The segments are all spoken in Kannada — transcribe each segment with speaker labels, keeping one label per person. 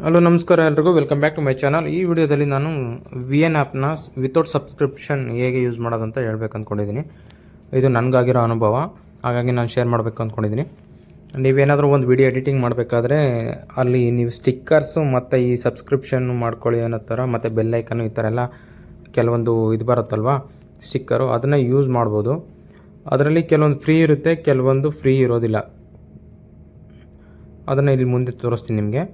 Speaker 1: ಹಲೋ ನಮಸ್ಕಾರ ಎಲ್ರಿಗೂ, welcome back to my channel. ಈ ವಿಡಿಯೋದಲ್ಲಿ ನಾನು VN ಆ್ಯಪ್ನ ವಿತೌಟ್ ಸಬ್ಸ್ಕ್ರಿಪ್ಷನ್ ಹೇಗೆ ಯೂಸ್ ಮಾಡೋದಂತ ಹೇಳ್ಬೇಕು ಅಂದ್ಕೊಂಡಿದ್ದೀನಿ. ಇದು ನನಗಾಗಿರೋ ಅನುಭವ, ಹಾಗಾಗಿ ನಾನು ಶೇರ್ ಮಾಡಬೇಕು ಅಂದ್ಕೊಂಡಿದ್ದೀನಿ. ನೀವೇನಾದರೂ ಒಂದು ವಿಡಿಯೋ ಎಡಿಟಿಂಗ್ ಮಾಡಬೇಕಾದ್ರೆ ಅಲ್ಲಿ ನೀವು ಸ್ಟಿಕ್ಕರ್ಸು ಮತ್ತು ಈ ಸಬ್ಸ್ಕ್ರಿಪ್ಷನ್ ಮಾಡ್ಕೊಳ್ಳಿ ಅನ್ನೋ ಥರ ಮತ್ತು ಬೆಲ್ಲೈಕನ್ನು ಈ ಥರ ಎಲ್ಲ ಕೆಲವೊಂದು ಇದು ಬರುತ್ತಲ್ವ ಸ್ಟಿಕ್ಕರು, ಅದನ್ನು ಯೂಸ್ ಮಾಡ್ಬೋದು. ಅದರಲ್ಲಿ ಕೆಲವೊಂದು ಫ್ರೀ ಇರುತ್ತೆ, ಕೆಲವೊಂದು ಫ್ರೀ ಇರೋದಿಲ್ಲ. ಅದನ್ನು ಇಲ್ಲಿ ಮುಂದೆ ತೋರಿಸ್ತೀನಿ ನಿಮಗೆ.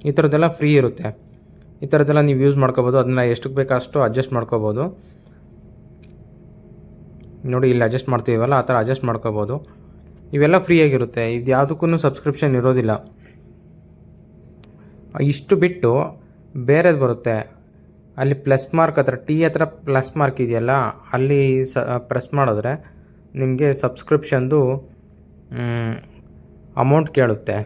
Speaker 1: ಈ ಥರದ್ದೆಲ್ಲ ಫ್ರೀ ಇರುತ್ತೆ. ಈ ಥರದ್ದೆಲ್ಲ ನೀವು ಯೂಸ್ ಮಾಡ್ಕೋಬೋದು. ಅದನ್ನು ಎಷ್ಟಕ್ಕೆ ಬೇಕೋ ಅಷ್ಟು ಅಡ್ಜಸ್ಟ್ ಮಾಡ್ಕೋಬೋದು. ನೋಡಿ, ಇಲ್ಲಿ ಅಡ್ಜಸ್ಟ್ ಮಾಡ್ತೀವಲ್ಲ, ಆ ಥರ ಅಡ್ಜಸ್ಟ್ ಮಾಡ್ಕೋಬೋದು. ಇವೆಲ್ಲ ಫ್ರೀಯಾಗಿರುತ್ತೆ. ಇದು ಯಾವುದಕ್ಕೂ ಸಬ್ಸ್ಕ್ರಿಪ್ಷನ್ ಇರೋದಿಲ್ಲ. ಇಷ್ಟು ಬಿಟ್ಟು ಬೇರೆದು ಬರುತ್ತೆ. ಅಲ್ಲಿ ಪ್ಲಸ್ ಮಾರ್ಕ್ ಹತ್ರ ಹತ್ರ ಪ್ಲಸ್ ಮಾರ್ಕ್ ಇದೆಯಲ್ಲ, ಅಲ್ಲಿ ಪ್ರೆಸ್ ಮಾಡಿದ್ರೆ ನಿಮಗೆ ಸಬ್ಸ್ಕ್ರಿಪ್ಷನ್ದು ಅಮೌಂಟ್ ಕೇಳುತ್ತೆ.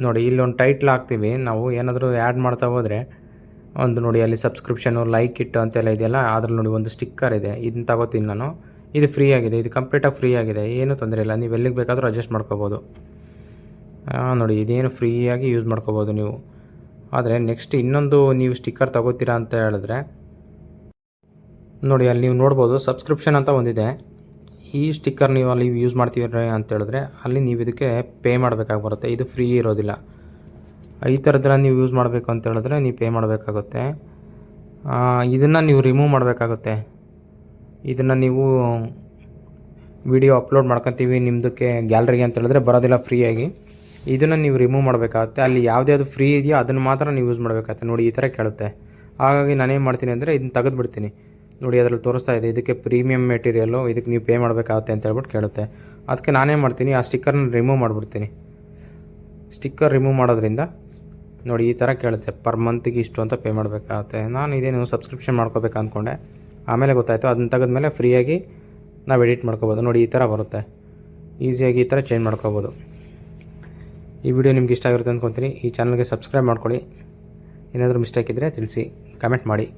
Speaker 1: ನೋಡಿ, ಇಲ್ಲೊಂದು ಟೈಟ್ಲ್ ಹಾಕ್ತೀವಿ ನಾವು, ಏನಾದರೂ ಆ್ಯಡ್ ಮಾಡ್ತಾ ಹೋದರೆ ಒಂದು ನೋಡಿ ಅಲ್ಲಿ ಸಬ್ಸ್ಕ್ರಿಪ್ಷನು, ಲೈಕ್ ಇಟ್ಟು ಅಂತೆಲ್ಲ ಇದೆಯಲ್ಲ, ಅದ್ರಲ್ಲಿ ನೋಡಿ ಒಂದು ಸ್ಟಿಕ್ಕರ್ ಇದೆ. ಇದನ್ನ ತಗೋತೀನಿ ನಾನು. ಇದು ಫ್ರೀ ಆಗಿದೆ, ಇದು ಕಂಪ್ಲೀಟಾಗಿ ಫ್ರೀ ಆಗಿದೆ, ಏನೂ ತೊಂದರೆ ಇಲ್ಲ. ನೀವು ಎಲ್ಲಿಗೆ ಬೇಕಾದರೂ ಅಡ್ಜಸ್ಟ್ ಮಾಡ್ಕೋಬೋದು. ನೋಡಿ, ಇದೇನು ಫ್ರೀಯಾಗಿ ಯೂಸ್ ಮಾಡ್ಕೋಬೋದು ನೀವು. ಆದರೆ ನೆಕ್ಸ್ಟ್ ಇನ್ನೊಂದು ನೀವು ಸ್ಟಿಕ್ಕರ್ ತಗೋತೀರಾ ಅಂತ ಹೇಳಿದ್ರೆ ನೋಡಿ, ಅಲ್ಲಿ ನೀವು ನೋಡ್ಬೋದು ಸಬ್ಸ್ಕ್ರಿಪ್ಷನ್ ಅಂತ ಒಂದಿದೆ. ಈ ಸ್ಟಿಕ್ಕರ್ ನೀವು ಅಲ್ಲಿ ಯೂಸ್ ಮಾಡ್ತೀವಿ ಅಂತ ಹೇಳಿದ್ರೆ ಅಲ್ಲಿ ನೀವು ಇದಕ್ಕೆ ಪೇ ಮಾಡಬೇಕಾಗಿ ಬರುತ್ತೆ. ಇದು ಫ್ರೀ ಇರೋದಿಲ್ಲ. ಈ ಥರದ್ದೆಲ್ಲ ನೀವು ಯೂಸ್ ಮಾಡಬೇಕು ಅಂತ ಹೇಳಿದ್ರೆ ನೀವು ಪೇ ಮಾಡಬೇಕಾಗುತ್ತೆ. ಇದನ್ನು ನೀವು ರಿಮೂವ್ ಮಾಡಬೇಕಾಗುತ್ತೆ. ಇದನ್ನು ನೀವು ವಿಡಿಯೋ ಅಪ್ಲೋಡ್ ಮಾಡ್ಕೊತೀವಿ ನಿಮ್ಮದಕ್ಕೆ ಗ್ಯಾಲರಿಗೆ ಅಂತ ಹೇಳಿದ್ರೆ ಬರೋದಿಲ್ಲ ಫ್ರೀಯಾಗಿ. ಇದನ್ನು ನೀವು ರಿಮೂವ್ ಮಾಡಬೇಕಾಗುತ್ತೆ. ಅಲ್ಲಿ ಯಾವ್ದು ಫ್ರೀ ಇದೆಯೋ ಅದನ್ನು ಮಾತ್ರ ನೀವು ಯೂಸ್ ಮಾಡಬೇಕಾಗುತ್ತೆ. ನೋಡಿ, ಈ ಥರ ಕೇಳುತ್ತೆ. ಹಾಗಾಗಿ ನಾನೇನು ಮಾಡ್ತೀನಿ ಅಂದರೆ ಇದನ್ನು ತೆಗೆದುಬಿಡ್ತೀನಿ. ನೋಡಿ, ಅದರಲ್ಲಿ ತೋರಿಸ್ತಾ ಇದೆ ಇದಕ್ಕೆ ಪ್ರೀಮಿಯಮ್ ಮೆಟೀರಿಯಲ್ಲು, ಇದಕ್ಕೆ ನೀವು ಪೇ ಮಾಡಬೇಕಾಗುತ್ತೆ ಅಂತ ಹೇಳ್ಬಿಟ್ಟು ಕೇಳುತ್ತೆ. ಅದಕ್ಕೆ ನಾನೇನು ಮಾಡ್ತೀನಿ, ಆ ಸ್ಟಿಕ್ಕರ್ನ ರಿಮೂವ್ ಮಾಡಿಬಿಡ್ತೀನಿ. ಸ್ಟಿಕ್ಕರ್ ರಿಮೂವ್ ಮಾಡೋದ್ರಿಂದ ನೋಡಿ ಈ ಥರ ಕೇಳುತ್ತೆ, ಪರ್ ಮಂತಿಗೆ ಇಷ್ಟು ಅಂತ ಪೇ ಮಾಡಬೇಕಾಗುತ್ತೆ. ನಾನು ಇದೇನು ಸಬ್ಸ್ಕ್ರಿಪ್ಷನ್ ಮಾಡ್ಕೋಬೇಕು ಅಂದ್ಕೊಂಡೆ, ಆಮೇಲೆ ಗೊತ್ತಾಯಿತು. ಅದನ್ನ ತೆಗೆದ್ಮೇಲೆ ಫ್ರೀಯಾಗಿ ನಾವು ಎಡಿಟ್ ಮಾಡ್ಕೋಬೋದು. ನೋಡಿ, ಈ ಥರ ಬರುತ್ತೆ. ಈಸಿಯಾಗಿ ಈ ಥರ ಚೇಂಜ್ ಮಾಡ್ಕೋಬೋದು. ಈ ವಿಡಿಯೋ ನಿಮ್ಗೆ ಇಷ್ಟ ಆಗಿರುತ್ತೆ ಅಂದ್ಕೊತೀನಿ. ಈ ಚಾನಲ್ಗೆ ಸಬ್ಸ್ಕ್ರೈಬ್ ಮಾಡ್ಕೊಳ್ಳಿ. ಏನಾದರೂ ಮಿಸ್ಟೇಕ್ ಇದ್ದರೆ ತಿಳಿಸಿ, ಕಮೆಂಟ್ ಮಾಡಿ.